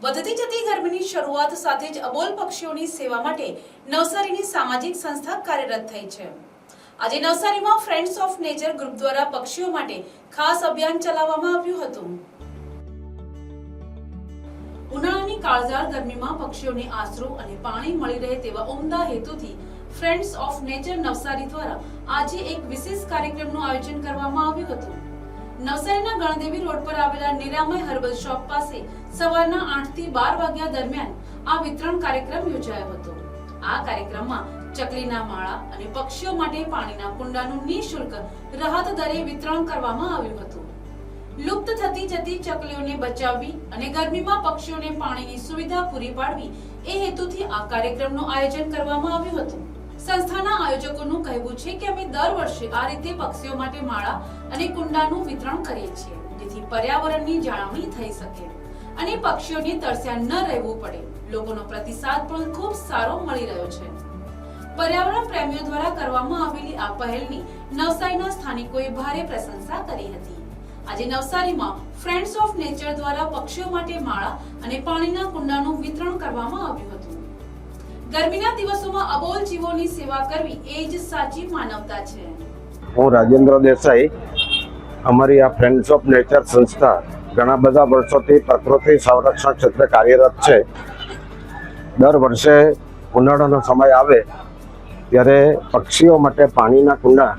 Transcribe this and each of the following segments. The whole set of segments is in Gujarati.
વધતી જતી ગરમીની શરૂઆત સાથે જ અબોલ પક્ષીઓની સેવા માટે નવસારીની સામાજિક સંસ્થા કાર્યરત થઈ છે। આજે નવસારીમાં ફ્રેન્ડ્સ ઓફ નેચર ગ્રુપ દ્વારા પક્ષીઓ માટે ખાસ અભિયાન ચલાવવામાં આવ્યું હતું। ઉનાળાની કાળઝાળ ગરમીમાં પક્ષીઓને આશરો અને પાણી મળી રહે તેવા ઉમદા હેતુથી ફ્રેન્ડ્સ ઓફ નેચર નવસારી દ્વારા આજે એક વિશેષ કાર્યક્રમનું આયોજન કરવામાં આવ્યું હતું। નવસારીના ગણદેવી રોડ પર આવેલા નિરામય હર્બલ શોપ પાસે સવારના 8 થી 12 વાગ્યા દરમિયાન આ વિતરણ કાર્યક્રમ યોજાયો હતો। આ કાર્યક્રમમાં ચકલીના માળા અને પક્ષીઓ માટે પાણીના કુંડાનું નિઃશુલ્ક રાહત દરે વિતરણ કરવામાં આવ્યું હતું। લુપ્ત થતી જતી ચકલીઓને બચાવવી અને ગરમીમાં પક્ષીઓને પાણીની સુવિધા પૂરી પાડવી એ હેતુથી આ કાર્યક્રમનું આયોજન કરવામાં આવ્યું હતું। સંસ્થાના આયોજકોનું કહેવું છે કે અમે દર વર્ષે આ રીતે પક્ષીઓ માટે માળા અને કુંડાનું વિતરણ કરીએ છીએ, જેથી પર્યાવરણની જાળવણી થઈ શકે અને પક્ષીઓને તરસ્યા ન રહેવું પડે। લોકોનો પ્રતિસાદ પણ ખૂબ સારો મળી રહ્યો છે। પર્યાવરણ પ્રેમીઓ દ્વારા કરવામાં આવેલી આ પહેલની નવસારીના સ્થાનિકોએ ભારે પ્રશંસા કરી હતી। આજે નવસારીમાં ફ્રેન્ડ્સ ઓફ નેચર દ્વારા પક્ષીઓ માટે માળા અને પાણીના કુંડાનું વિતરણ કરવામાં આવ્યું હતું। ગરમીના દિવસોમાં અબોલ જીવોની સેવા કરવી એ જ સાચી માનવતા છે। હું રાજેન્દ્ર દેસાઈ, અમારી આ ફ્રેન્ડ્સ ઓફ નેચર સંસ્થા ઘણા બધા વર્ષોથી પ્રકૃતિ સંરક્ષણ ક્ષેત્રે કાર્યરત છે। દર વર્ષે ઉનાળાનો સમય આવે ત્યારે પક્ષીઓ માટે પાણીના કુંડા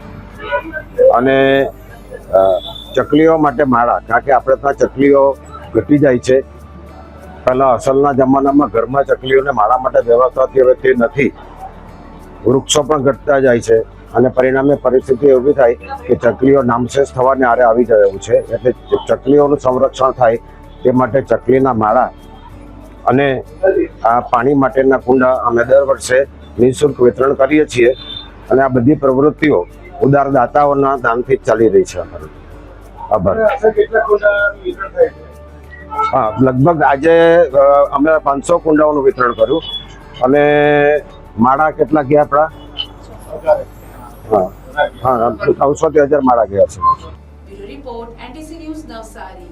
અને ચકલીઓ માટે માળા, કારણ કે આપણે ત્યાં ચકલીઓ ઘટી જાય છે। પહેલાં અસલના જમાનામાં ઘરમાં ચકલીઓને માળા માટે વ્યવસ્થા હતી, હવે તે નથી। વૃક્ષો પણ ઘટતા જાય છે અને પરિણામે પરિસ્થિતિ એવી થાય કે ચકલીઓ નામશેષ થવાને આરે આવી રહ્યું છે। એટલે ચકલીઓનું સંરક્ષણ થાય તે માટે ચકલીના માળા અને આ પાણી માટેના કુંડા અમે દર વર્ષે નિઃશુલ્ક વિતરણ કરીએ છીએ અને આ બધી પ્રવૃત્તિઓ ઉદાર દાતાઓના દાનથી જ ચાલી રહી છે। આભાર। હા, લગભગ આજે અમે 500 કુંડાઓનું વિતરણ કર્યું અને માળા કેટલા ગયા આપણા? હા, 900 થી 1000 માળા ગયા છે। Bureau report, NTC news, Navsari.